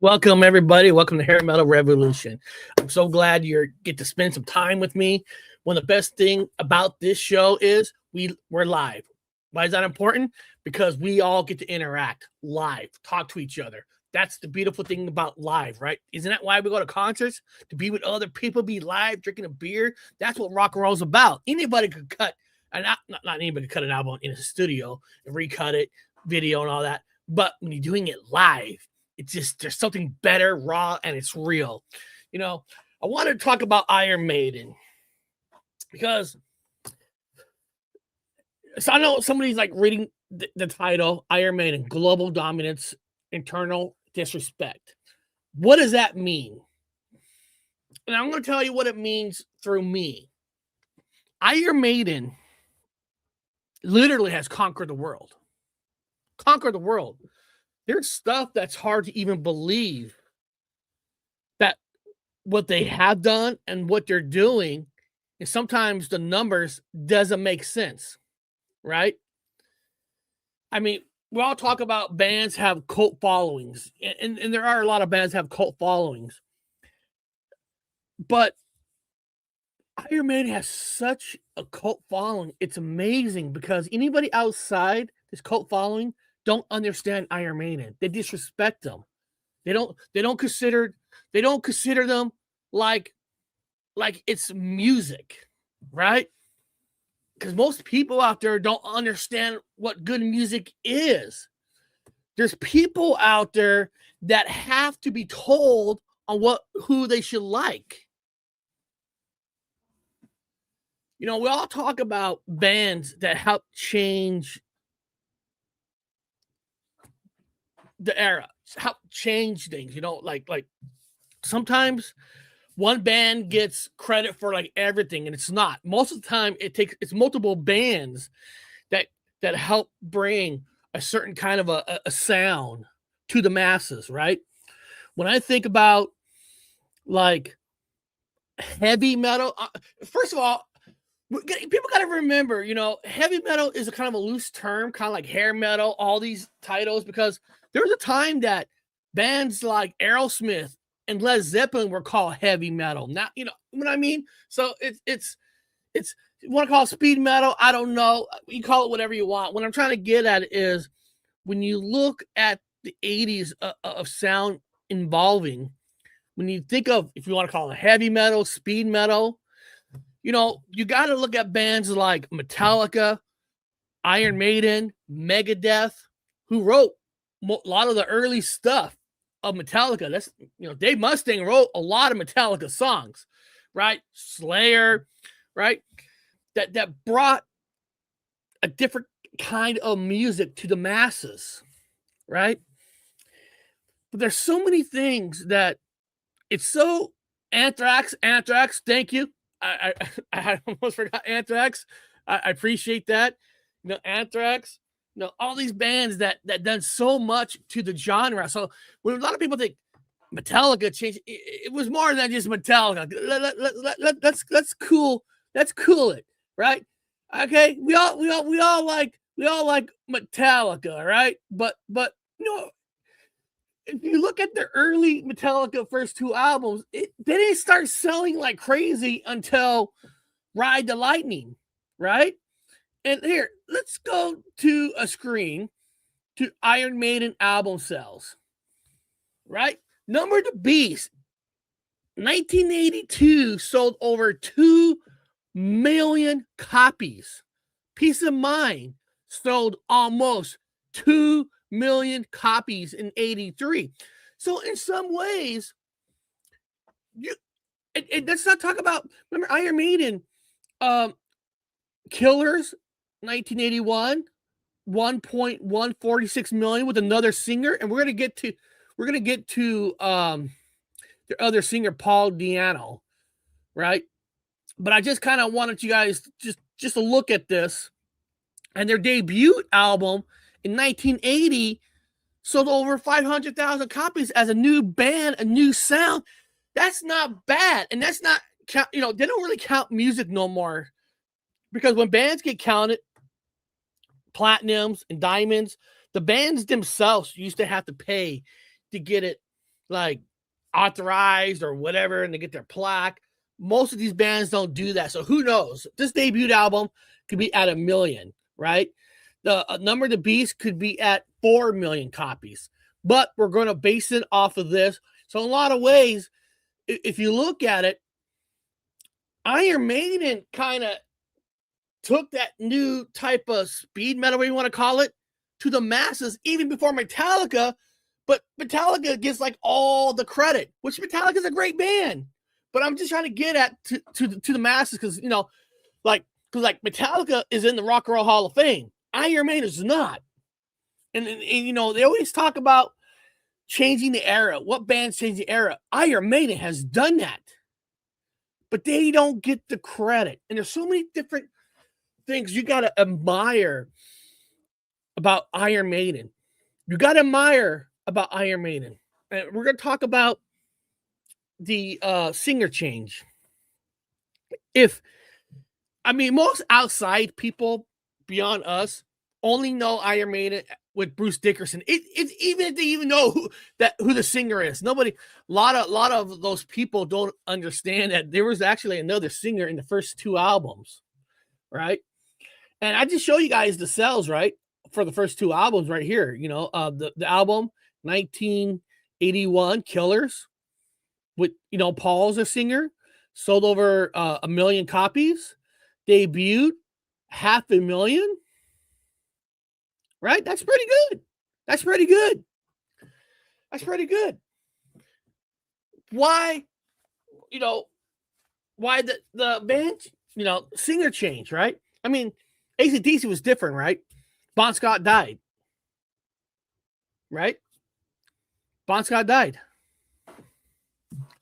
Welcome, everybody. Welcome to Hair Metal Revolution. I'm so glad you get to spend some time with me. One of the best thing about this show is we're live. Why is that important? Because we all get to interact live, talk to each other. That's the beautiful thing about live, right? Isn't that why we go to concerts? To be with other people, be live, drinking a beer. That's what rock and roll is about. Anybody could cut, and not anybody could cut an album in a studio and recut it, video and all that. But when you're doing it live, it's just, there's something better, raw, and it's real. You know, I wanted to talk about Iron Maiden because so I know somebody's like reading the title, Iron Maiden, Global Dominance, Internal Disrespect. What does that mean? And I'm going to tell you what it means through me. Iron Maiden literally has conquered the world. Conquered the world. There's stuff that's hard to even believe that what they have done and what they're doing, and sometimes the numbers doesn't make sense, right? I mean, we all talk about bands have cult followings, and there are a lot of bands have cult followings, but Iron Maiden has such a cult following. It's amazing because anybody outside this cult following don't understand Iron Maiden. They disrespect them. They don't consider them like it's music, right? Because most people out there don't understand what good music is. There's people out there that have to be told on who they should like. You know, we all talk about bands that help change the era, help change things, you know, like sometimes one band gets credit for like everything, and it's not. Most of the time it's multiple bands that help bring a certain kind of a sound to the masses, right? When I think about like heavy metal, first of all, people got to remember, you know, heavy metal is a kind of a loose term, kind of like hair metal, all these titles, because there was a time that bands like Aerosmith and Led Zeppelin were called heavy metal. Now, you know what I mean? So it's you want to call it speed metal? I don't know. You call it whatever you want. What I'm trying to get at is when you look at the 80s of sound involving, when you think of, if you want to call it heavy metal, speed metal, you know, you got to look at bands like Metallica, Iron Maiden, Megadeth, who wrote a lot of the early stuff of Metallica. That's, you know, Dave Mustaine wrote a lot of Metallica songs, right? Slayer, right? That brought a different kind of music to the masses, right? But there's so many things that it's so Anthrax, thank you. I almost forgot Anthrax. I appreciate that. You know, Anthrax, you know, all these bands that done so much to the genre. So when a lot of people think Metallica changed, it was more than just Metallica. Let's cool it, right? Okay, we all like Metallica, right? But you know, if you look at the early Metallica first two albums, they didn't start selling like crazy until Ride the Lightning, right? And here, let's go to a screen to Iron Maiden album sales, right? Number the Beast, 1982 sold over 2 million copies. Peace of Mind sold almost 2 million copies in 83. So in some ways, let's not talk about, remember Iron Maiden, Killers, 1981, 1.146 million with another singer, and we're gonna get to the other singer, Paul Diano, right? But I just kind of wanted you guys just to look at this, and their debut album in 1980 sold over 500,000 copies as a new band, a new sound. That's not bad, and that's not count. You know, they don't really count music no more, because when bands get counted, platinums and diamonds, the bands themselves used to have to pay to get it like authorized or whatever, and they get their plaque. Most of these bands don't do that. So who knows? This debut album could be at 1 million, right? The Number of the Beast could be at 4 million copies. But we're going to base it off of this. So in a lot of ways, if you look at it, Iron Maiden kind of took that new type of speed metal, whatever you want to call it, to the masses even before Metallica. But Metallica gets like all the credit, which Metallica is a great band. But I'm just trying to get at to the masses because, you know, because Metallica is in the Rock and Roll Hall of Fame. Iron Maiden is not. And you know, they always talk about changing the era. What bands change the era? Iron Maiden has done that. But they don't get the credit. And there's so many different things you got to admire about Iron Maiden. You got to admire about Iron Maiden. And we're going to talk about the singer change. Most outside people beyond us only know Iron Maiden with Bruce Dickinson. It's even if they even know who the singer is. Nobody, a lot of those people don't understand that there was actually another singer in the first 2 albums, right? And I just show you guys the sales, right, for the first 2 albums right here. You know, the album 1981 Killers with, you know, Paul's a singer, sold over 1 million copies, debuted 500,000. Right? That's pretty good. That's pretty good. That's pretty good. Why, you know, why the band, you know, singer change, right? I mean, AC/DC was different, right? Bon Scott died. Right? Bon Scott died.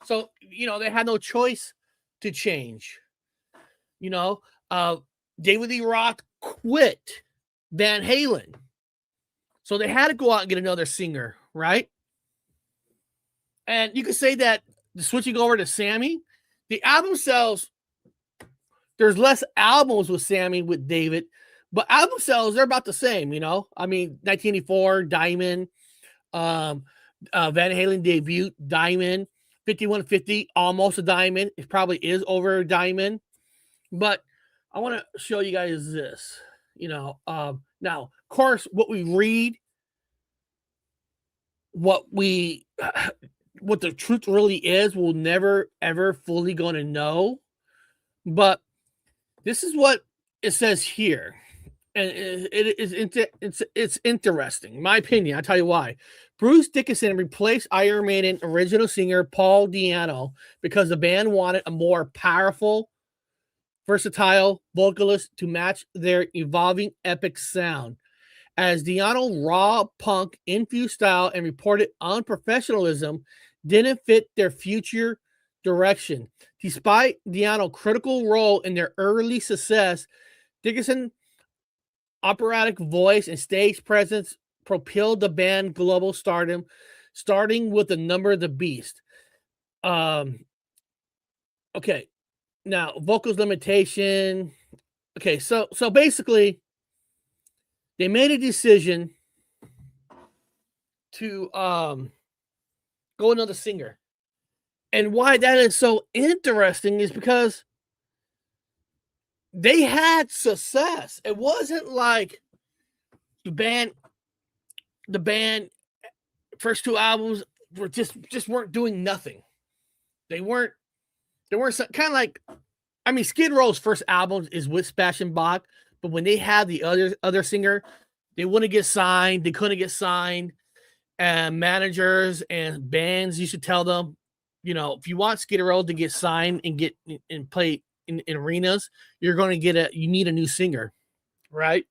So, you know, they had no choice to change. You know, David Lee Roth quit Van Halen. So they had to go out and get another singer, right? And you could say that switching over to Sammy, the album sales, there's less albums with Sammy with David, but album sales, they're about the same, you know? I mean, 1984, Diamond, Van Halen debut, Diamond, 5150, almost a diamond. It probably is over a diamond. But I want to show you guys this, you know. Now, of course, what we read, what the truth really is, we'll never, ever fully going to know. But this is what it says here. And it's interesting. In my opinion, I'll tell you why. Bruce Dickinson replaced Iron Maiden original singer Paul Di'Anno because the band wanted a more powerful, versatile vocalist to match their evolving epic sound. As Di'Anno's raw punk infused style and reported unprofessionalism didn't fit their future direction. Despite Di'Anno's critical role in their early success, Dickinson's operatic voice and stage presence propelled the band global stardom, starting with the Number of the Beast. Okay. Now, vocals limitation. Okay, so basically, they made a decision to go another singer. And why that is so interesting is because they had success. It wasn't like the band first 2 albums were just weren't doing nothing. They weren't kind of like, I mean, Skid Row's first album is with Sebastian Bach, but when they had the other singer, they wouldn't get signed. They couldn't get signed. And managers and bands used to tell them, you know, if you want Skid Row to get signed and get and play in arenas, you're going to you need a new singer, right?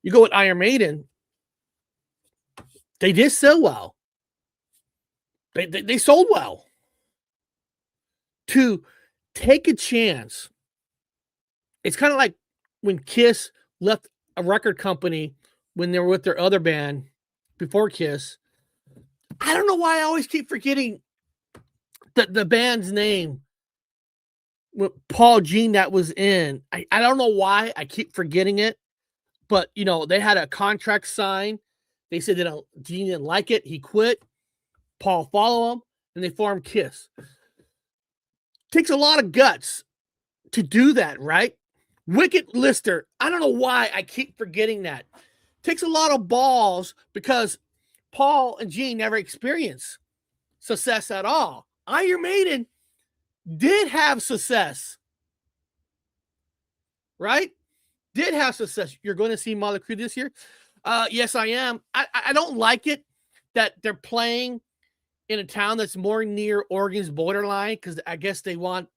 You go with Iron Maiden, they did sell well. They sold well. To take a chance, it's kind of like when Kiss left a record company when they were with their other band before Kiss. I don't know why I always keep forgetting the band's name with Paul Jean that was in. I don't know why I keep forgetting it, but you know, they had a contract signed. They said that Gene didn't like it. He quit. Paul follow him, and they form Kiss. Takes a lot of guts to do that, right? Wicked Lister. I don't know why I keep forgetting that. Takes a lot of balls because Paul and Gene never experienced success at all. Iron Maiden did have success, right? Did have success. You're going to see Mötley Crüe this year? Yes, I am. I don't like it that they're playing in a town that's more near Oregon's borderline because I guess they want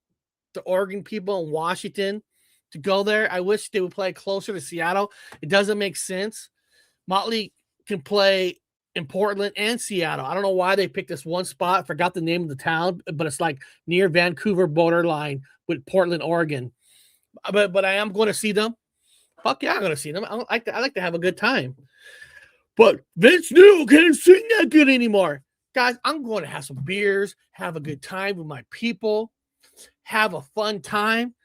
the Oregon people in Washington to go there. I wish they would play closer to Seattle. It doesn't make sense. Mötley can play in Portland and Seattle. I don't know why they picked this one spot. I forgot the name of the town, but it's like near Vancouver borderline with Portland, Oregon. But I am going to see them. Fuck yeah, I'm going to see them. I like to have a good time. But Vince Neil can't sing that good anymore. Guys, I'm going to have some beers, have a good time with my people, have a fun time.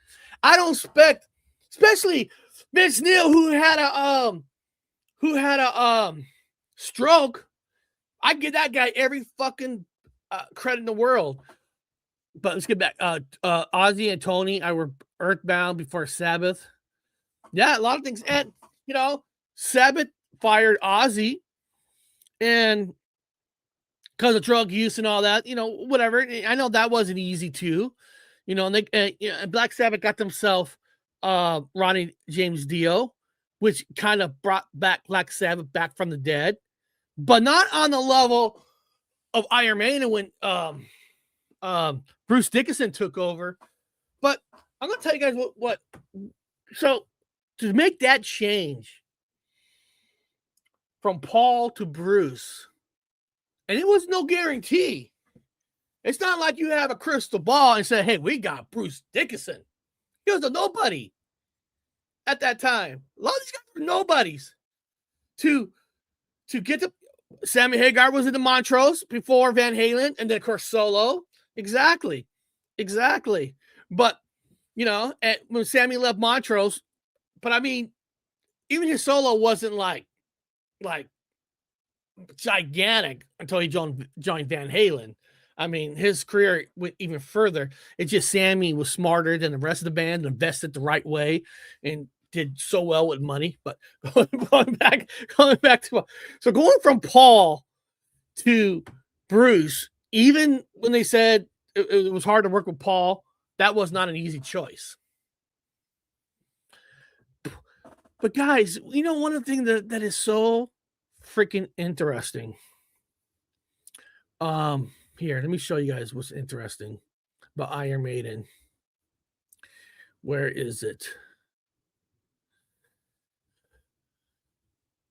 I don't expect, especially Vince Neil, who had a stroke. I give that guy every fucking credit in the world. But let's get back. Ozzy and Tony, I were earthbound before Sabbath. Yeah, a lot of things. And, Sabbath fired Ozzy. And because of drug use and all that, whatever. I know that wasn't easy too. And they, Black Sabbath got themselves Ronnie James Dio, which kind of brought back Black Sabbath back from the dead, but not on the level of Iron Maiden when Bruce Dickinson took over. But I'm going to tell you guys what. So to make that change from Paul to Bruce, and it was no guarantee. It's not like you have a crystal ball and say, hey, we got Bruce Dickinson. He was a nobody at that time. A lot of these guys were nobodies. To get to Sammy Hagar was in the Montrose before Van Halen, and then of course solo. Exactly. But when Sammy left Montrose, but I mean, even his solo wasn't like gigantic until he joined Van Halen. I mean, his career went even further. It's just Sammy was smarter than the rest of the band, invested the right way, and did so well with money. But going back to so going from Paul to Bruce, even when they said it was hard to work with Paul, that was not an easy choice. But guys, one of the things that is so freaking interesting. Here, let me show you guys what's interesting about Iron Maiden. Where is it?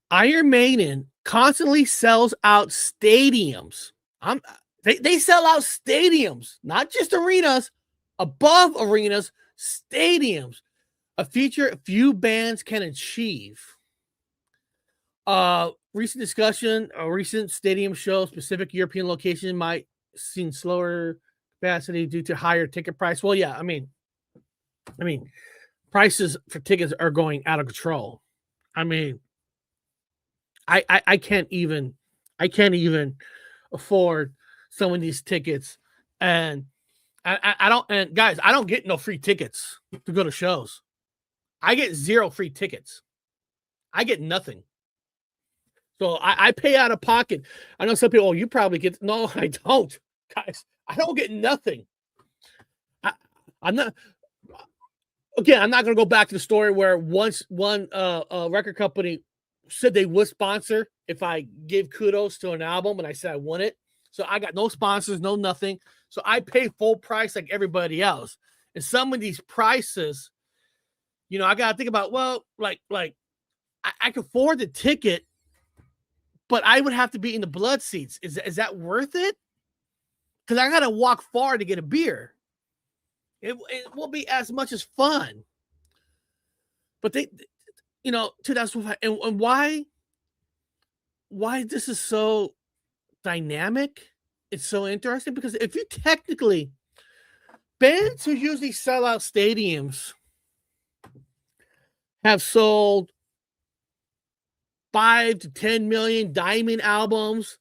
Iron Maiden constantly sells out stadiums. They sell out stadiums, not just arenas, above arenas, stadiums. A feature few bands can achieve. Recent discussion, a recent stadium show, specific European location might seem slower capacity due to higher ticket price. Well, yeah, I mean, prices for tickets are going out of control. I mean, I can't even afford some of these tickets, and I don't. And guys, I don't get no free tickets to go to shows. I get 0 free tickets. I get nothing. So I pay out of pocket. I know some people, you probably get. No, I don't, guys. I don't get nothing. I'm not. Again, I'm not going to go back to the story where once one record company said they would sponsor if I give kudos to an album, and I said I want it. So I got no sponsors, no nothing. So I pay full price like everybody else. And some of these prices, I got to think about, well, like I can afford the ticket, but I would have to be in the blood seats. Is that worth it? Because I got to walk far to get a beer. It won't be as much as fun. But they, 2005, and why this is so dynamic, it's so interesting, because if you technically, bands who usually sell out stadiums have sold 5 to 10 million Diamond albums,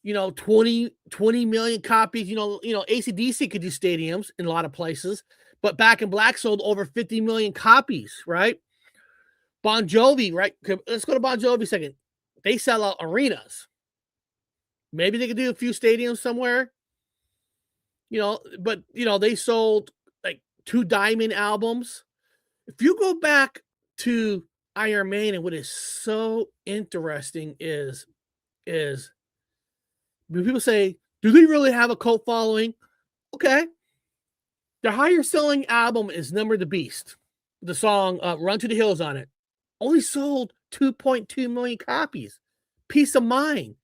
20 million copies. AC/DC could do stadiums in a lot of places, but Back in Black sold over 50 million copies, right? Bon Jovi, right? Let's go to Bon Jovi a second. They sell out arenas. Maybe they could do a few stadiums somewhere, but they sold like 2 Diamond albums. If you go back to Iron Maiden, what is so interesting is when people say, do they really have a cult following? Okay. The higher selling album is Number the Beast. The song Run to the Hills on it only sold 2.2 million copies. Peace of Mind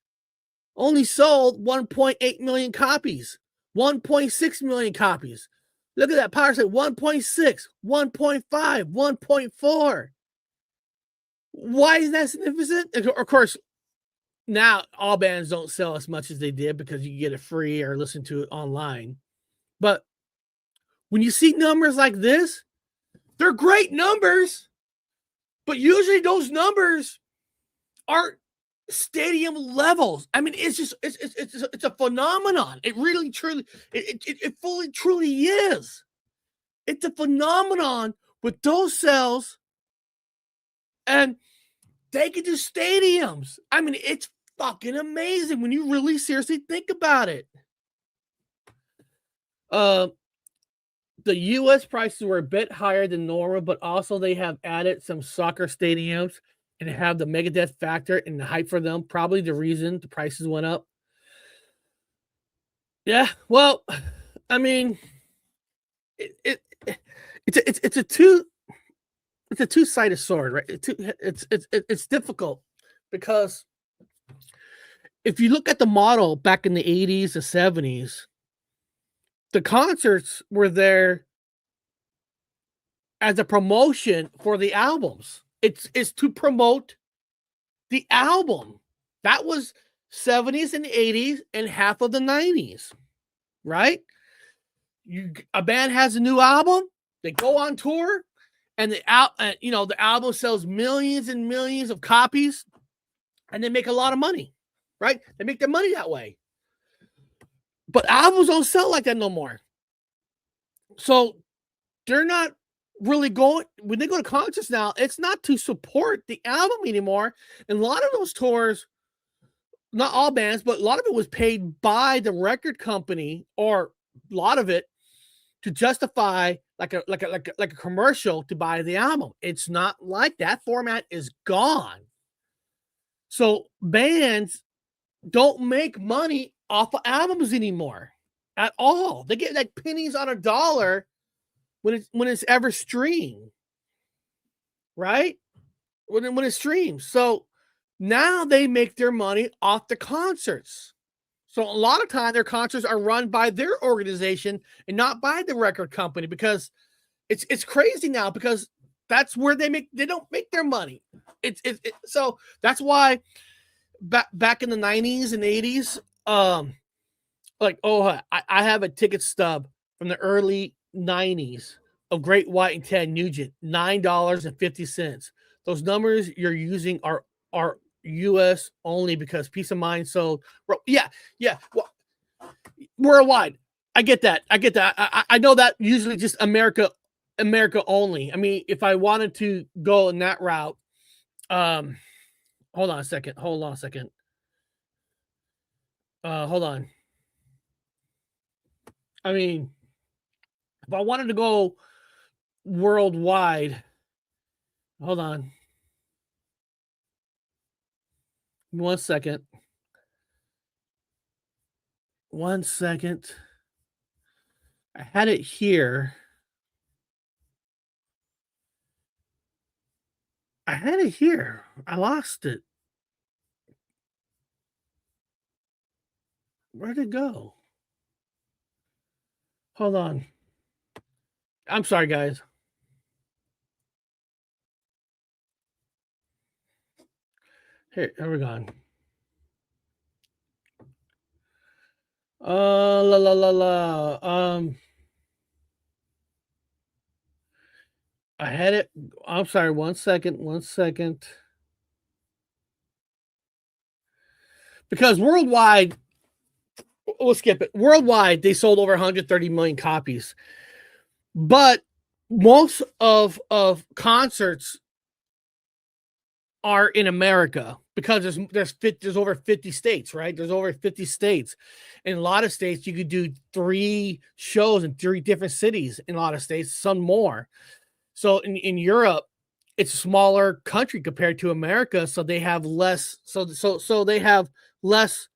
only sold 1.8 million copies. 1.6 million copies. Look at that. Powerslave 1.6, 1.5, 1.4. Why is that significant? Of course, now all bands don't sell as much as they did because you get it free or listen to it online. But when you see numbers like this, they're great numbers, but usually those numbers aren't stadium levels. I mean, it's a phenomenon. It really, truly, it fully, truly is. It's a phenomenon with those sales, and they can do stadiums. I mean, it's fucking amazing when you really seriously think about it. The U.S. prices were a bit higher than normal, but also they have added some soccer stadiums and have the Megadeth factor and the hype for them. Probably the reason the prices went up. Yeah, well, I mean, it's a two-sided sword, right? It's difficult because if you look at the model back in the 80s, the 70s, the concerts were there as a promotion for the albums. It's to promote the album. That was 70s and 80s and half of the 90s, right? A band has a new album, they go on tour, and the album sells millions and millions of copies, and they make a lot of money, right? They make their money that way. But albums don't sell like that no more. So they're not really going, when they go to concerts now, it's not to support the album anymore. And a lot of those tours, not all bands, but a lot of it was paid by the record company, or a lot of it to justify like a commercial to buy the album. It's not like that. Format is gone. So bands don't make money off of albums anymore at all. They get like pennies on a dollar when it's ever streamed, right? When it streams. So now they make their money off the concerts. So a lot of time their concerts are run by their organization and not by the record company, because it's crazy now, because that's where they don't make their money. So that's why back in the 90s and 80s, I have a ticket stub from the early 90s of Great White and Ted Nugent, $9.50. Those numbers you're using are U.S. only, because Peace of Mind sold. Yeah. Well, worldwide. I get that. I know that usually just America only. I mean, if I wanted to go in that route, hold on a second. Hold on. I mean, if I wanted to go worldwide, hold on. One second. I had it here. I lost it. Where'd it go? Hold on. I'm sorry, guys. Here we go. I had it. I'm sorry. One second. Because worldwide, we'll skip it. Worldwide, they sold over 130 million copies. But most of concerts are in America because there's over 50 states, right? There's over 50 states. In a lot of states, you could do 3 shows in 3 different cities. In a lot of states, some more. So in Europe, it's a smaller country compared to America, so they have less. So they have less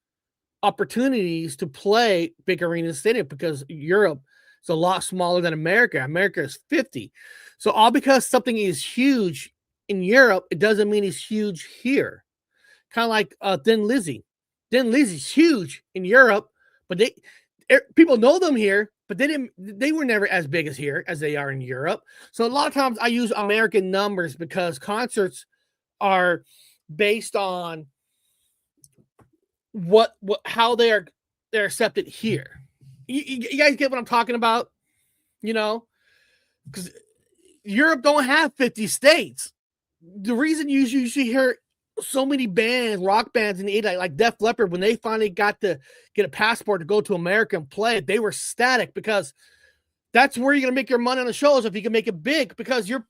opportunities to play big arena stadium because Europe is a lot smaller than America. America is 50. So all because something is huge in Europe, it doesn't mean it's huge here. Kind of like Thin Lizzy. Thin Lizzy's huge in Europe, but people know them here, but they were never as big as here as they are in Europe. So a lot of times I use American numbers because concerts are based on how they're accepted here. You guys get what I'm talking about? You know, because Europe don't have 50 states. The reason you usually hear so many bands, rock bands in the 80s, like Def Leppard, when they finally got to get a passport to go to America and play, they were ecstatic because that's where you're going to make your money on the shows if you can make it big because you're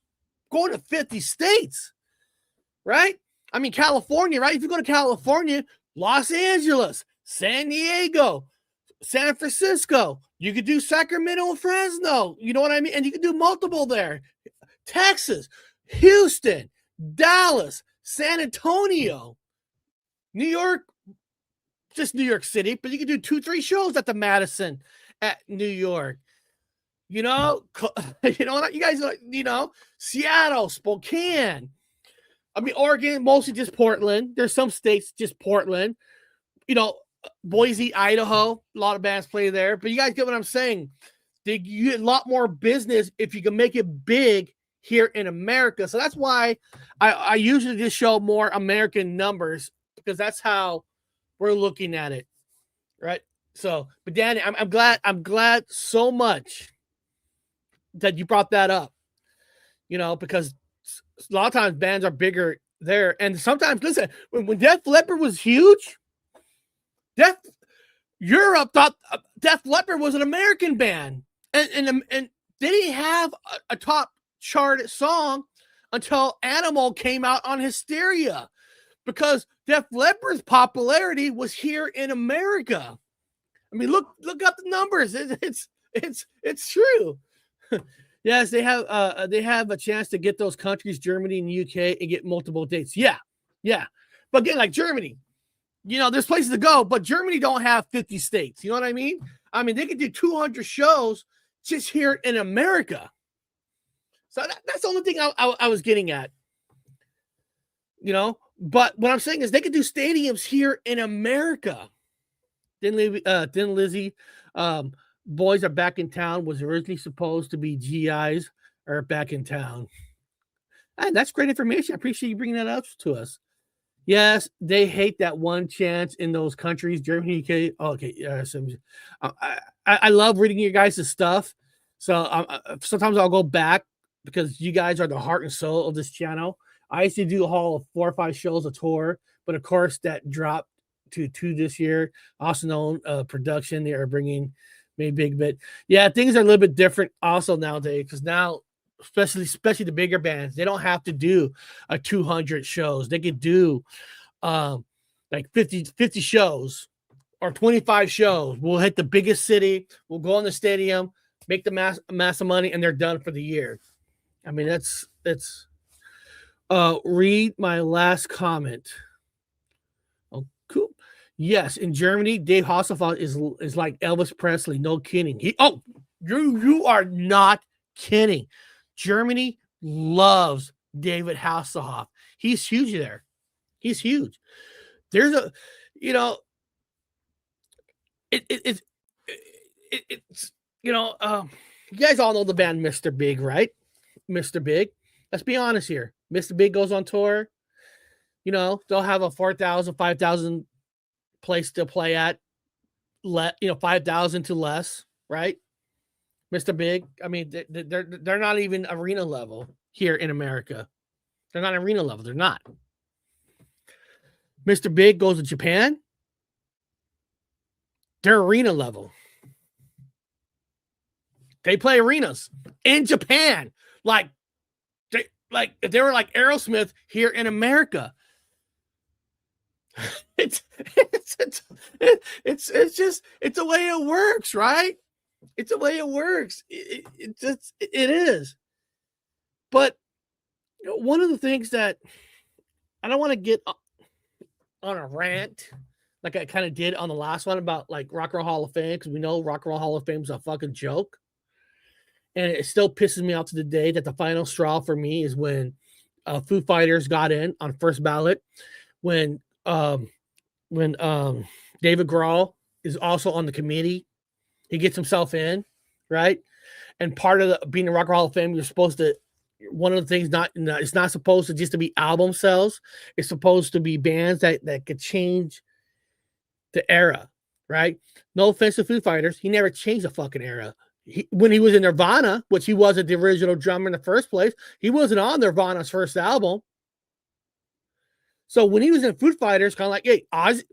going to 50 states, right? I mean, California, right? If you go to California, Los Angeles, San Diego, San Francisco, you could do Sacramento and Fresno, you know what I mean? And you could do multiple there. Texas, Houston, Dallas, San Antonio, New York, just New York City, but you can do 2-3 shows at the Madison at New York. You know, you guys, Seattle, Spokane. I mean, Oregon, mostly just Portland. There's some states just Portland. Boise, Idaho, a lot of bands play there. But you guys get what I'm saying. You get a lot more business if you can make it big here in America. So that's why I usually just show more American numbers because that's how we're looking at it, right? So, but Danny, I'm glad so much that you brought that up, because a lot of times bands are bigger there. And sometimes, listen, when Def Leppard was huge, Europe thought Def Leppard was an American band. And they didn't have a top charted song until Animal came out on Hysteria because Def Leppard's popularity was here in America. I mean, look up the numbers. It's true. Yes, they have a chance to get those countries, Germany and UK, and get multiple dates. Yeah. But again, like Germany, there's places to go, but Germany don't have 50 states. You know what I mean? I mean, they could do 200 shows just here in America. So that's the only thing I was getting at. But what I'm saying is they could do stadiums here in America. Thin Lizzy, Boys Are Back in Town was originally supposed to be GIs are back in town. And that's great information. I appreciate you bringing that up to us. Yes, they hate that one chance in those countries, Germany, UK. Okay, yes. I love reading your guys' stuff. So sometimes I'll go back because you guys are the heart and soul of this channel. I used to do a haul of 4 or 5 shows a tour, but of course that dropped to 2 this year. Also known production, they are bringing maybe big bit. Yeah, things are a little bit different also nowadays because now, especially the bigger bands, they don't have to do a 200 shows. They could do like 50 50 shows or 25 shows. We'll hit the biggest city. We'll go in the stadium, make the mass of money, and they're done for the year. I mean, that's read my last comment. Oh, cool. Yes, in Germany, Dave Hasselhoff is like Elvis Presley. No kidding. You are not kidding. Germany loves David Hasselhoff. He's huge there. He's huge. There's a, it's you guys all know the band Mr. Big, right? Mr. Big. Let's be honest here. Mr. Big goes on tour. They'll have a 4,000, 5,000 place to play at. 5,000 to less, right? Mr. Big. I mean, they're not even arena level here in America. They're not arena level. They're not. Mr. Big goes to Japan. They're arena level. They play arenas in Japan. Like if they were like Aerosmith here in America. It's the way it works, right? It's the way it works. It is. But one of the things that I don't want to get on a rant like I kind of did on the last one about like Rock and Roll Hall of Fame, because we know Rock and Roll Hall of Fame is a fucking joke. And it still pisses me off to the day that the final straw for me is when Foo Fighters got in on first ballot, when David Grohl is also on the committee. He gets himself in, right? And part of being a Rock and Roll Hall of Fame, you're supposed to, one of the things it's not supposed to just to be album sales. It's supposed to be bands that could change the era, right? No offense to Foo Fighters, he never changed the fucking era. When he was in Nirvana, which he wasn't the original drummer in the first place, he wasn't on Nirvana's first album. So when he was in Foo Fighters, kind of like, hey, Ozzy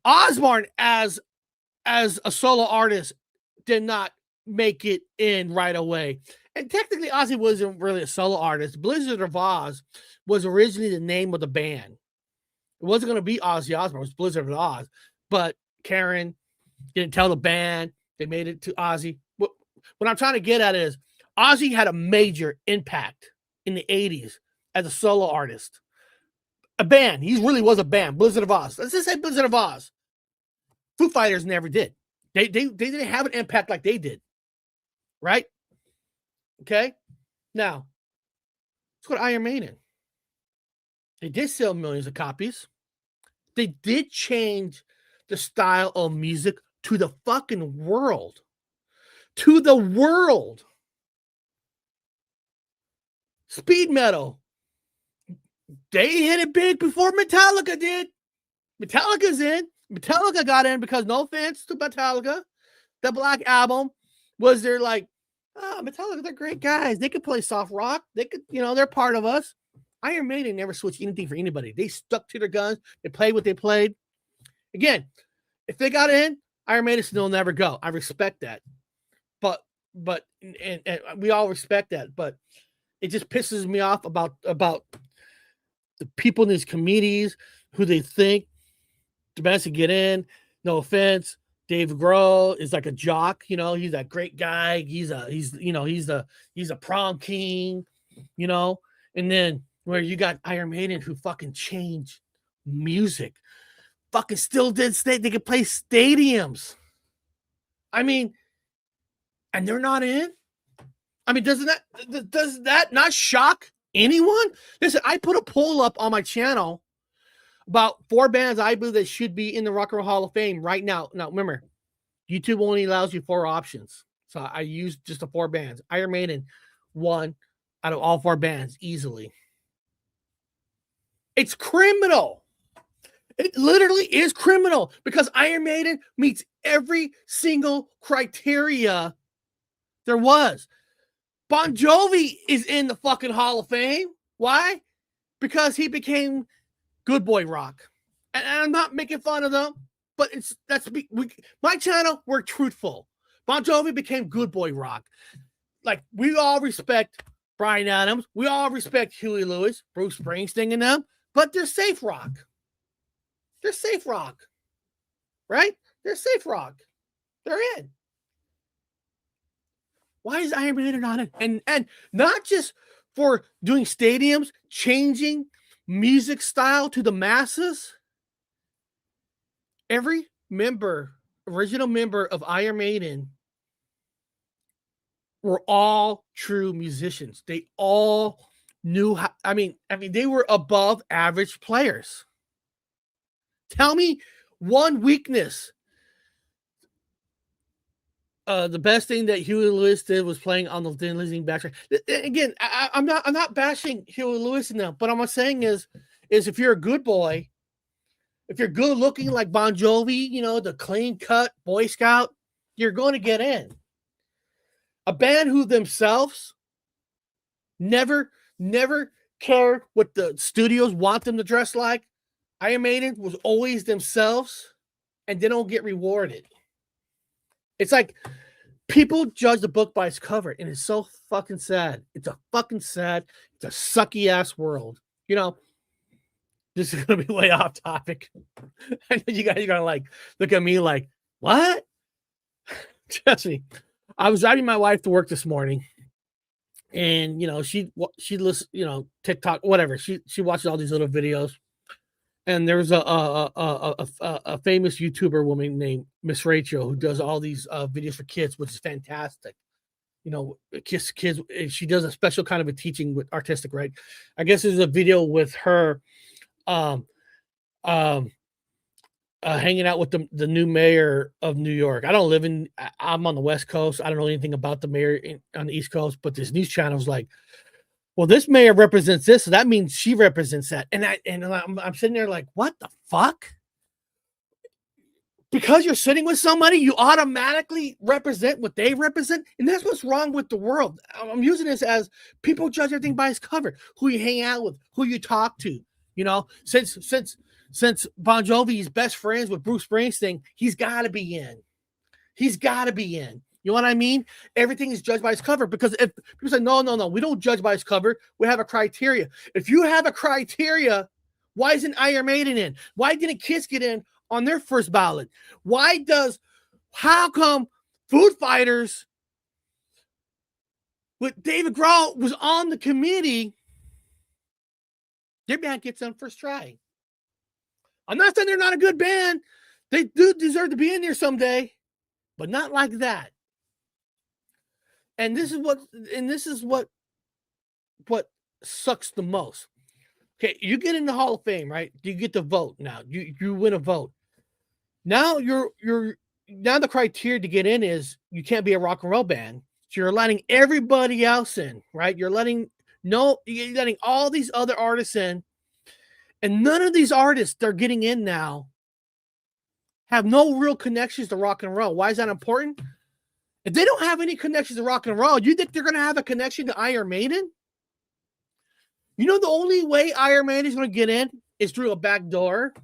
Osbourne as a solo artist did not make it in right away. And technically, Ozzy wasn't really a solo artist. Blizzard of Oz was originally the name of the band. It wasn't going to be Ozzy Osbourne. It was Blizzard of Oz. But Karen didn't tell the band. They made it to Ozzy. What I'm trying to get at is Ozzy had a major impact in the 80s as a solo artist. A band. He really was a band. Blizzard of Oz. Let's just say Blizzard of Oz. Foo Fighters never did. They didn't have an impact like they did. Right? Okay? Now, let's go to Iron Maiden. They did sell millions of copies. They did change the style of music to the fucking world. To the world. Speed metal. They hit it big before Metallica did. Metallica's in. Metallica got in because, no offense to Metallica, the Black Album was their like, Metallica, they're great guys. They could play soft rock. They could, they're part of us. Iron Maiden never switched anything for anybody. They stuck to their guns. They played what they played. Again, if they got in, Iron Maiden still never go. I respect that. But we all respect that. But it just pisses me off about the people in these committees who they think the best to get in. No offense. Dave Grohl is like a jock, he's that great guy. He's a prom king, and then where you got Iron Maiden who fucking changed music, fucking still did stay. They could play stadiums. I mean, and they're not in. I mean, does that not shock anyone? Listen, I put a poll up on my channel about 4 bands I believe that should be in the Rock and Roll Hall of Fame right now. Now, remember, YouTube only allows you 4 options. So I used just the 4 bands. Iron Maiden, 1 out of all 4 bands, easily. It's criminal. It literally is criminal because Iron Maiden meets every single criteria there was. Bon Jovi is in the fucking Hall of Fame. Why? Because he became good boy rock. And I'm not making fun of them, but my channel, we're truthful. Bon Jovi became good boy rock. Like, we all respect Bryan Adams. We all respect Huey Lewis, Bruce Springsteen and them, but they're safe rock. They're safe rock. Right? They're safe rock. They're in. Why is Iron Maiden not in? And not just for doing stadiums, changing music style to the masses. Every original member of Iron Maiden were all true musicians. They all knew how, I mean, they were above average players. Tell me one weakness. The best thing that Huey Lewis did was playing on the Thin Lizzy backtrack. Again, I'm not bashing Huey Lewis in that, but what I'm saying is if you're a good boy, if you're good looking like Bon Jovi, the clean cut Boy Scout, you're going to get in. A band who themselves never cared what the studios want them to dress like. Iron Maiden was always themselves, and they don't get rewarded. It's like people judge the book by its cover, and it's so fucking sad. It's a fucking sad, it's a sucky ass world. You know, this is gonna be way off topic. I know you guys are gonna like look at me like, what? Trust me. I was driving my wife to work this morning, and you know, she listens, you know, TikTok, whatever. She watches all these little videos. And there's a famous YouTuber woman named Miss Rachel who does all these videos for kids, which is fantastic. You know, kids. She does a special kind of a teaching with artistic, right? I guess there's a video with her, hanging out with the new mayor of New York. I'm on the West Coast. I don't know anything about the mayor on the East Coast, but this news channel is like, well, this mayor represents this, so that means she represents that. And I'm sitting there like, what the fuck? Because you're sitting with somebody, you automatically represent what they represent, and that's what's wrong with the world. I'm using this as people judge everything by its cover, who you hang out with, who you talk to. You know, since Bon Jovi's best friends with Bruce Springsteen, he's got to be in. He's got to be in. You know what I mean? Everything is judged by its cover, because if people say, no, we don't judge by its cover. We have a criteria. If you have a criteria, why isn't Iron Maiden in? Why didn't Kiss get in on their first ballot? How come Foo Fighters with David Grohl was on the committee, their band gets on first try? I'm not saying they're not a good band. They do deserve to be in there someday, but not like that. And this is what sucks the most. Okay, you get in the Hall of Fame, right? You get to vote now. You win a vote. Now now the criteria to get in is you can't be a rock and roll band. So you're letting everybody else in, right? You're letting all these other artists in, and none of these artists that are getting in now have no real connections to rock and roll. Why is that important? If they don't have any connections to rock and roll, you think they're going to have a connection to Iron Maiden? You know, the only way Iron Maiden is going to get in is through a back door.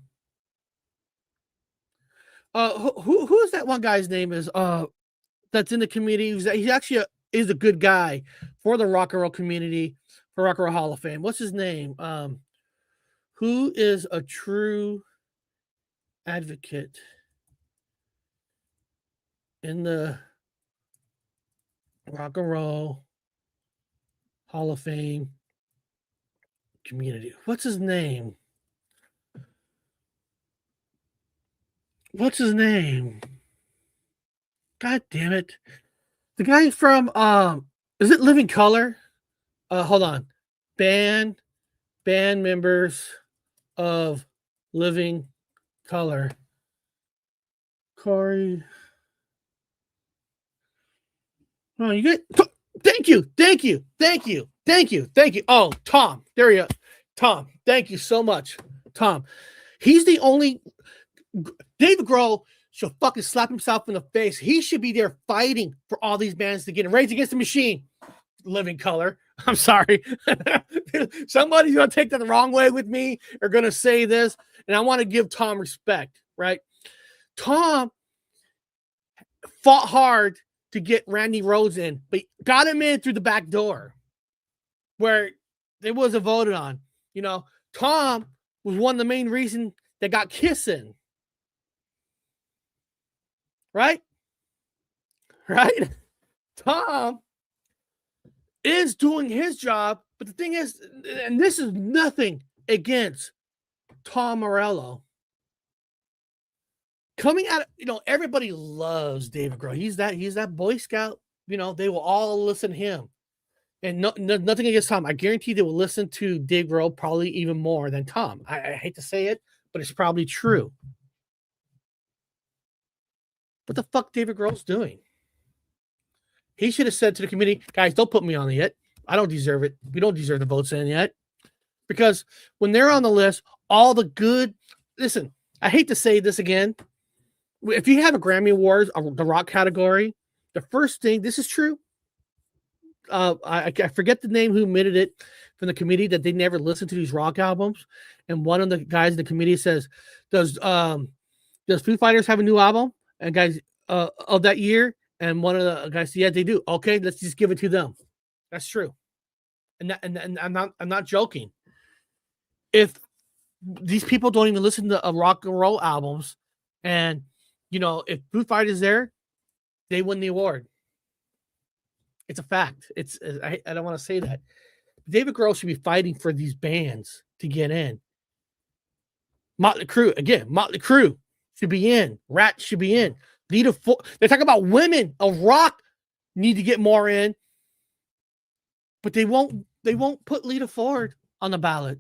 Who is that one guy's name is? That's in the community. He actually is a good guy for the rock and roll community, for Rock and Roll Hall of Fame. What's his name? Who is a true advocate in the Rock and Roll Hall of Fame community? What's his name? God damn it. The guy from is it Living Color? Hold on. Band members of Living Color. Corey. Oh, you get. Thank you. Oh, Tom. There you go. Tom. Thank you so much. Tom. He's the only. David Grohl should fucking slap himself in the face. He should be there fighting for all these bands to get in. Rage Against the Machine. Living Color. I'm sorry. Somebody's going to take that the wrong way with me or going to say this. And I want to give Tom respect, right? Tom fought hard to get Randy Rhoads in, but got him in through the back door where it wasn't voted on. You know, Tom was one of the main reasons that got Kiss in. Right? Tom is doing his job, but the thing is, and this is nothing against Tom Morello. Coming out, everybody loves David Grohl. He's that Boy Scout. They will all listen to him. And nothing against Tom. I guarantee they will listen to Dave Grohl probably even more than Tom. I hate to say it, but it's probably true. What the fuck David Grohl's doing? He should have said to the committee, guys, don't put me on it yet. I don't deserve it. We don't deserve the votes in yet. Because when they're on the list, all the good... Listen, I hate to say this again. If you have a Grammy Awards, the rock category, the first thing... This is true. I forget the name who admitted it from the committee that they never listened to these rock albums. And one of the guys in the committee says, does Foo Fighters have a new album? And guys of that year, and one of the guys said, yeah, they do. Okay, let's just give it to them. That's true. And I'm not joking. If these people don't even listen to rock and roll albums, and if Foo Fighters is there, they win the award. It's a fact. I don't want to say that. David Grohl should be fighting for these bands to get in. Motley Crue should be in. Rat should be in. They talk about women of rock need to get more in, but they won't put Lita Ford on the ballot.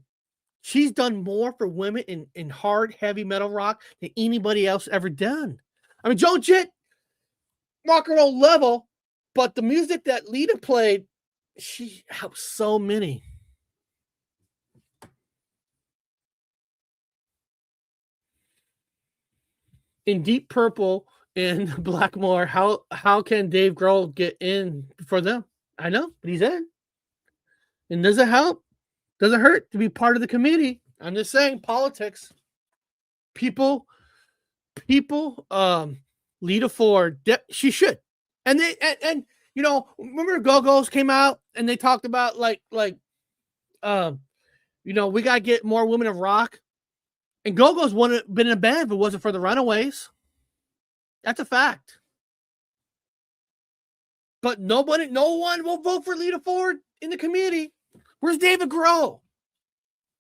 She's done more for women in hard, heavy metal rock than anybody else ever done. I mean, Joe Jett, rock and roll level, but the music that Lita played, she helped so many. In Deep Purple and Blackmore, how can Dave Grohl get in for them? I know, but he's in. And does it help? Does it hurt to be part of the committee? I'm just saying, politics. People, Lita Ford, she should. And remember Go-Go's came out and they talked about we gotta get more women of rock. And Go-Go's wouldn't have been in a band if it wasn't for the Runaways. That's a fact. But no one will vote for Lita Ford in the committee. Where's David Grohl?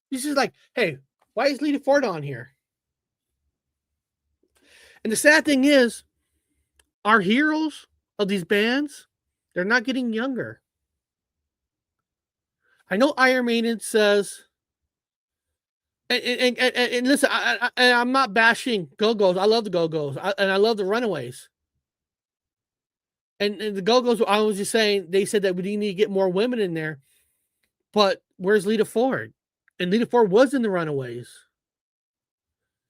He's just like, hey, why is Lita Ford on here? And the sad thing is, our heroes of these bands, they're not getting younger. I know Iron Maiden says, and listen, I'm not bashing Go-Go's. I love the Go-Go's, and I love the Runaways. And the Go-Go's, I was just saying, they said that we need to get more women in there. But where's Lita Ford? And Lita Ford was in the Runaways.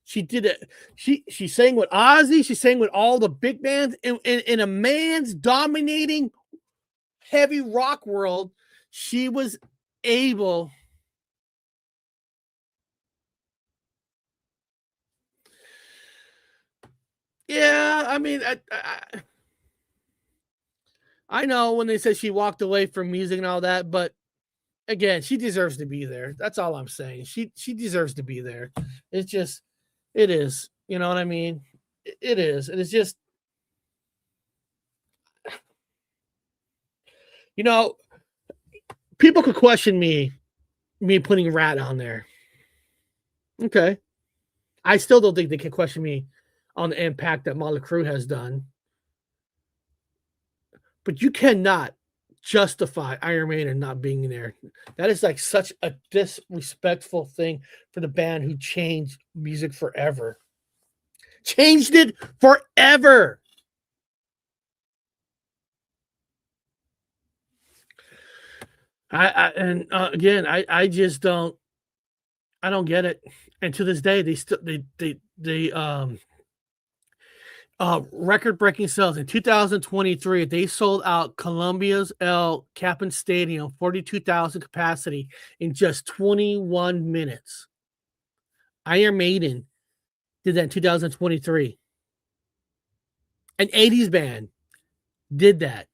She did it. She sang with Ozzy. She sang with all the big bands. In a man's dominating heavy rock world, she was able. Yeah, I mean, I know when they said she walked away from music and all that, but again, she deserves to be there. That's all I'm saying. She deserves to be there. It's just, it is. You know what I mean? It is. And it's just, people could question me putting Rat on there. Okay. I still don't think they can question me on the impact that Motley Crue has done. But you cannot justify Iron Maiden not being there. That is like such a disrespectful thing for the band who changed music forever. Changed it forever. I just don't. I don't get it. And to this day, they record-breaking sales in 2023. They sold out Colombia's El Capitan Stadium, 42,000 capacity, in just 21 minutes. Iron Maiden did that in 2023. An 80s band did that.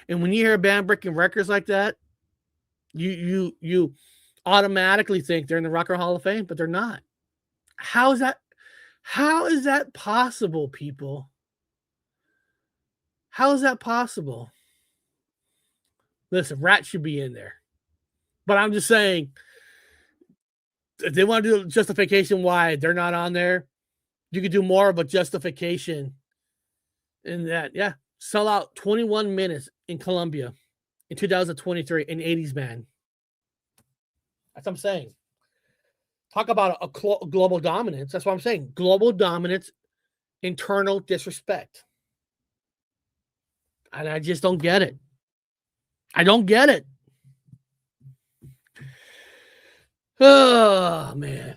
And when you hear a band breaking records like that, you automatically think they're in the Rock and Roll Hall of Fame, but they're not. How is that? How is that possible, people? How is that possible? Listen, Rat should be in there. But I'm just saying, if they want to do a justification why they're not on there, you could do more of a justification in that. Yeah, sell out 21 minutes in Colombia in 2023 in 80s band. That's what I'm saying. Talk about a global dominance. That's what I'm saying. Global dominance, internal disrespect. And I just don't get it. I don't get it. Oh, man.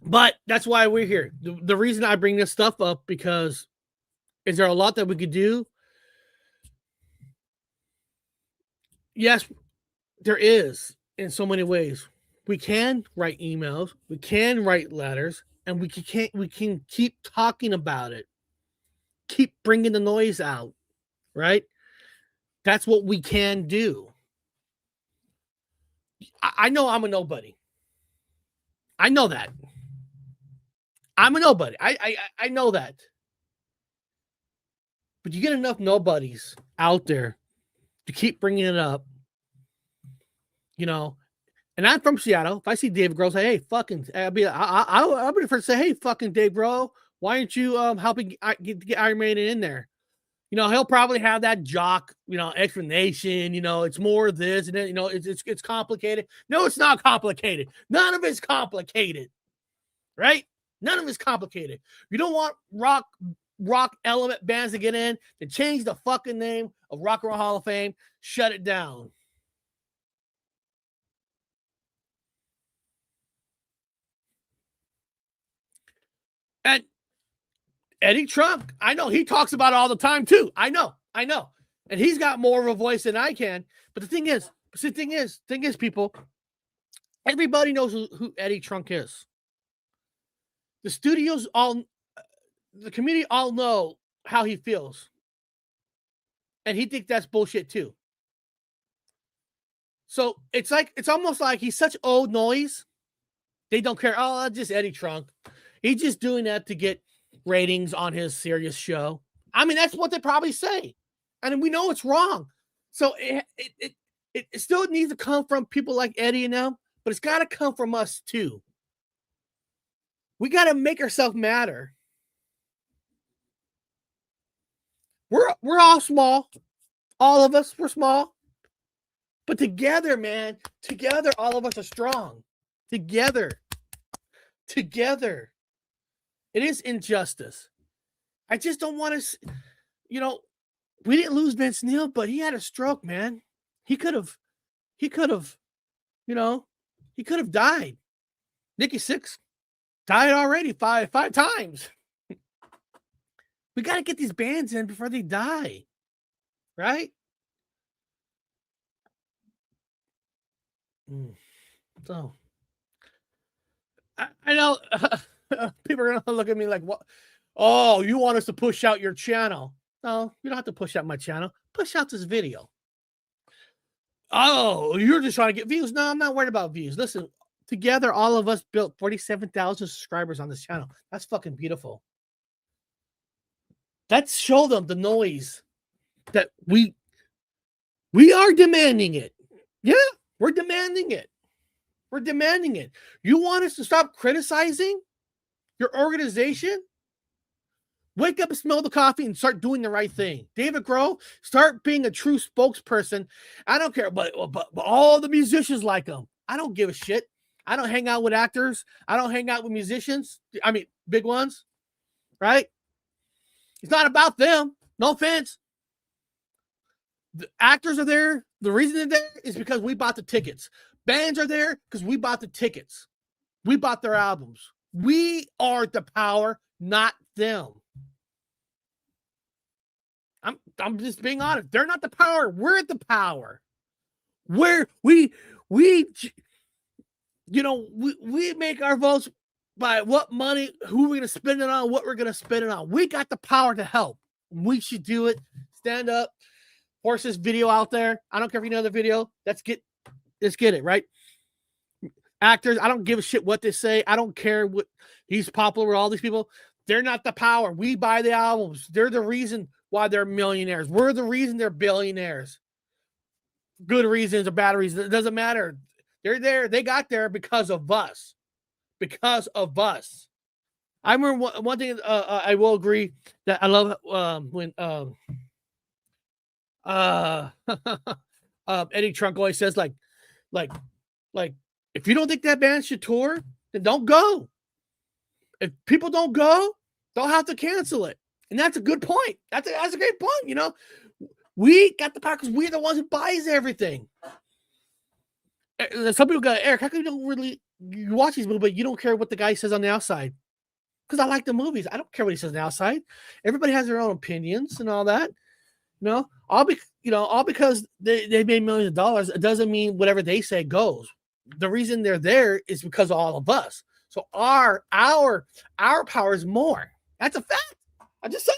But that's why we're here. The reason I bring this stuff up, because Is there a lot that we could do? Yes, there is in so many ways. We can write emails, we can write letters, and we can keep talking about it. Keep bringing the noise out, right? That's what we can do. I know I'm a nobody. I know that. I'm a nobody. I know that. But you get enough nobodies out there to keep bringing it up, you know. And I'm from Seattle. If I see Dave Grohl, say, "Hey, fucking," I'll be the first to say, "Hey, fucking Dave Grohl, why aren't you helping get Iron Maiden in there?" You know, he'll probably have that jock, explanation. You know, it's more this and that. You know, it's complicated. No, it's not complicated. None of it's complicated, right? None of it's complicated. You don't want rock element bands to get in, to change the fucking name of Rock and Roll Hall of Fame. Shut it down. And Eddie Trunk, I know he talks about it all the time too. I know. And he's got more of a voice than I can. But the thing is, people, everybody knows who Eddie Trunk is. The studios the community all know how he feels. And he thinks that's bullshit too. So it's almost like he's such old noise. They don't care. Oh, just Eddie Trunk. He's just doing that to get ratings on his serious show. I mean, that's what they probably say. And we know it's wrong. So it still needs to come from people like Eddie and them, but it's got to come from us too. We got to make ourselves matter. We're all small. All of us, we're small. But together, man, all of us are strong. Together. It is injustice. I just don't want to, we didn't lose Vince Neil, but he had a stroke, man. He could have died. Nikki Sixx died already five times. We got to get these bands in before they die, right? So, I know people are going to look at me like, what? Oh, you want us to push out your channel? No, you don't have to push out my channel. Push out this video. Oh, you're just trying to get views. No, I'm not worried about views. Listen, together, all of us built 47,000 subscribers on this channel. That's fucking beautiful. Let's show them the noise that we are demanding it. Yeah, we're demanding it. We're demanding it. You want us to stop criticizing your organization? Wake up and smell the coffee and start doing the right thing. David Grohl, start being a true spokesperson. I don't care, but all the musicians like him. I don't give a shit. I don't hang out with actors. I don't hang out with musicians. I mean, big ones, right? It's not about them. No offense. The actors are there. The reason they're there is because we bought the tickets. Bands are there because we bought the tickets. We bought their albums. We are the power, not them. I'm just being honest. They're not the power. We're the power. Where we make our votes by what money, who we're going to spend it on, what we're going to spend it on. We got the power to help. We should do it. Stand up. Force this video out there. I don't care if you know the video. Let's get it, right? Actors, I don't give a shit what they say. I don't care what he's popular with all these people. They're not the power. We buy the albums. They're the reason why they're millionaires. We're the reason they're billionaires. Good reasons or bad reasons. It doesn't matter. They're there. They got there because of us. Because of us. I remember one thing I will agree that I love when Eddie Trunk always says like if you don't think that band should tour, then don't go. If people don't go, they'll have to cancel it. And that's a good point. That's a great point. We got the power because we're the ones who buys everything. Some people go, Eric, how come you don't really, you watch these movies, but you don't care what the guy says on the outside? because I like the movies. I don't care what he says on the outside. Everybody has their own opinions and all that. All because they made millions of dollars, it doesn't mean whatever they say goes. The reason they're there is because of all of us. So our power is more. That's a fact. I'm just saying.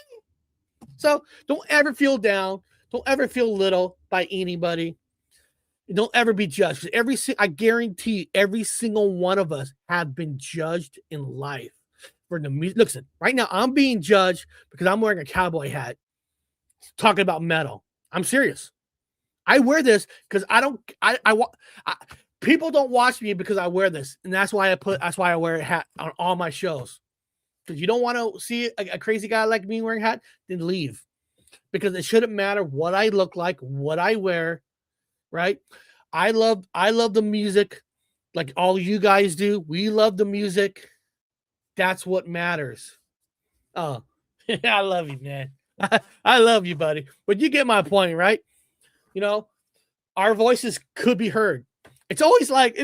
So don't ever feel down. Don't ever feel little by anybody. Don't ever be judged. I guarantee every single one of us have been judged in life for the music. Listen, right now I'm being judged because I'm wearing a cowboy hat, talking about metal. I'm serious. I wear this because people don't watch me because I wear this, and that's why I wear a hat on all my shows. Because you don't want to see a crazy guy like me wearing a hat, then leave. Because it shouldn't matter what I look like, what I wear, right? I love the music like all you guys do. We love the music. That's what matters. Oh, I love you, man. I love you, buddy. But you get my point, right? Our voices could be heard. It's always like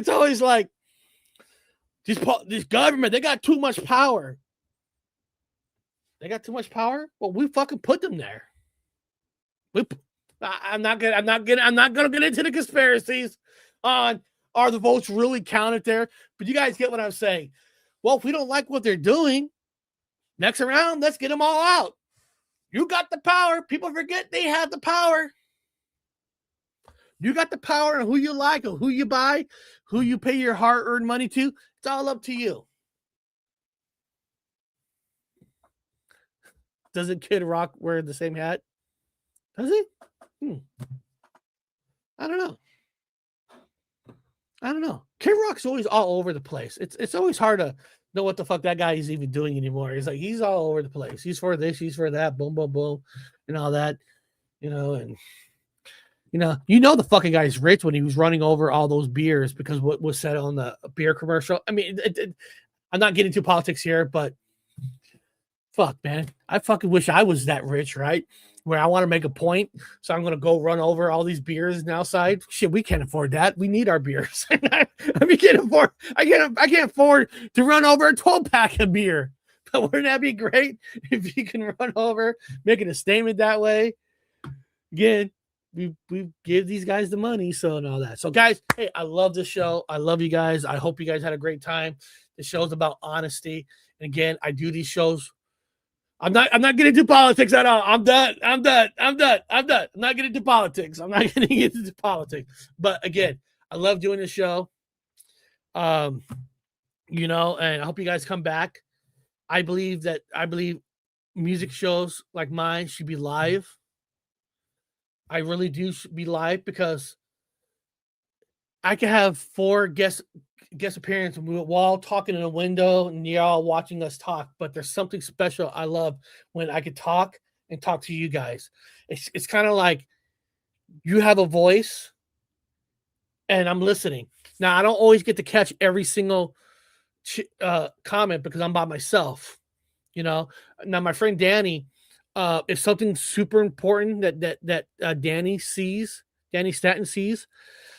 this government, they got too much power. They got too much power? Well, we fucking put them there. I'm not gonna get into the conspiracies on are the votes really counted there, but you guys get what I'm saying. Well, if we don't like what they're doing, next round, let's get them all out. You got the power. People forget they have the power. You got the power on who you like, or who you buy, who you pay your hard-earned money to. It's all up to you. Doesn't Kid Rock wear the same hat? Does he? I don't know. Kid Rock's always all over the place. It's always hard to know what the fuck that guy is even doing anymore. He's all over the place. He's for this, he's for that, boom, boom, boom, and all that, and the fucking guy's rich when he was running over all those beers because what was said on the beer commercial. I mean, I'm not getting into politics here, but fuck, man, I fucking wish I was that rich, right? Where I want to make a point, so I'm going to go run over all these beers outside. Shit, we can't afford that. We need our beers. I can't afford to run over a 12-pack of beer. But wouldn't that be great if you can run over, making a statement that way? Again, we give these guys the money, so and all that. So, guys, hey, I love this show. I love you guys. I hope you guys had a great time. The show's about honesty, and again, I do these shows. I'm not getting into politics at all. I'm done. I'm not getting into politics. But again, I love doing the show. And I hope you guys come back. I believe music shows like mine should be live. I really do be live because I can have 4 guest appearance and we're all talking in a window and you're all watching us talk, but there's something special I love when I could talk to you guys. It's kind of like you have a voice and I'm listening. Now I don't always get to catch every single comment because I'm by myself, Now my friend Danny, if something super important that Danny Staten sees,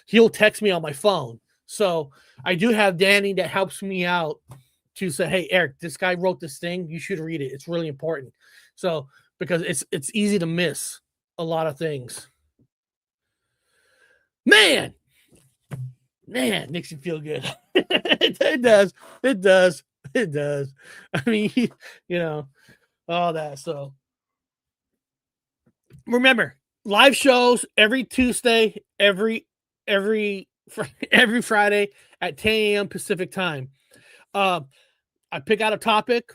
he'll text me on my phone. So I do have Danny that helps me out to say, hey, Eric, this guy wrote this thing. You should read it. It's really important. So because it's easy to miss a lot of things. Man, makes you feel good. It does. I mean, all that. So remember, live shows every Tuesday, every Friday at 10 a.m. Pacific time. I pick out a topic.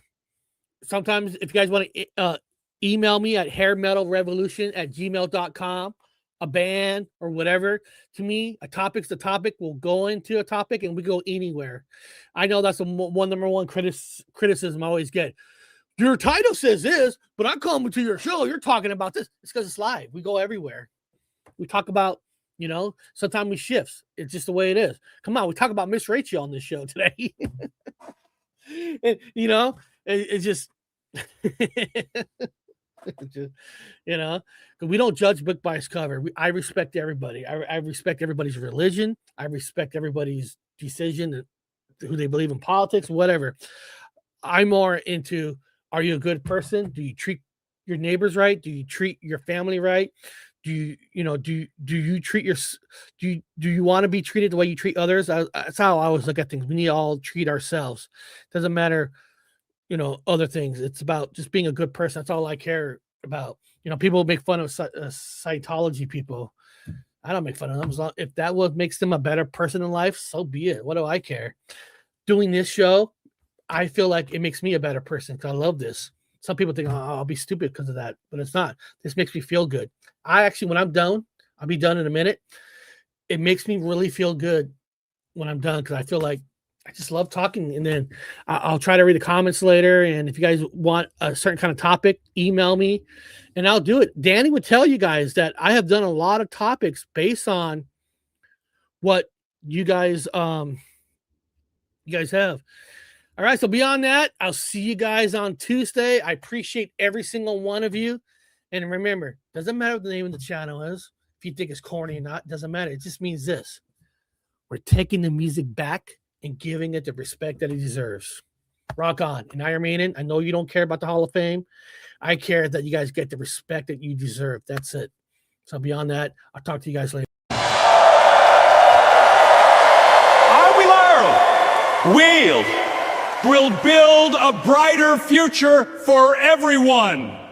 Sometimes if you guys want to email me at hairmetalrevolution@gmail.com, a band or whatever, to me, a topic's the topic. We'll go into a topic and we go anywhere. I know that's the number one criticism I always get. Your title says this, but I'm coming to your show. You're talking about this. It's because it's live. We go everywhere. We talk about, sometimes we shift. It's just the way it is. Come on, we talk about Miss Rachel on this show today. And, it's just, because we don't judge book by its cover. I respect everybody. I respect everybody's religion. I respect everybody's decision, who they believe in politics, whatever. I'm more into, are you a good person? Do you treat your neighbors right? Do you treat your family right? Do you treat your do you want to be treated the way you treat others? That's how I always look at things. We need to all treat ourselves. Doesn't matter, other things. It's about just being a good person. That's all I care about. People make fun of Scientology people. I don't make fun of them. If that makes them a better person in life, so be it. What do I care? Doing this show, I feel like it makes me a better person because I love this. Some people think, oh, I'll be stupid because of that, but it's not. This makes me feel good. I actually, when I'm done, I'll be done in a minute. It makes me really feel good when I'm done because I feel like I just love talking. And then I'll try to read the comments later. And if you guys want a certain kind of topic, email me and I'll do it. Danny would tell you guys that I have done a lot of topics based on what you guys have. All right. So beyond that, I'll see you guys on Tuesday. I appreciate every single one of you. And remember, doesn't matter what the name of the channel is. If you think it's corny or not, doesn't matter. It just means this. We're taking the music back and giving it the respect that it deserves. Rock on. And Iron Maiden, I know you don't care about the Hall of Fame. I care that you guys get the respect that you deserve. That's it. So beyond that, I'll talk to you guys later. I will build a brighter future for everyone.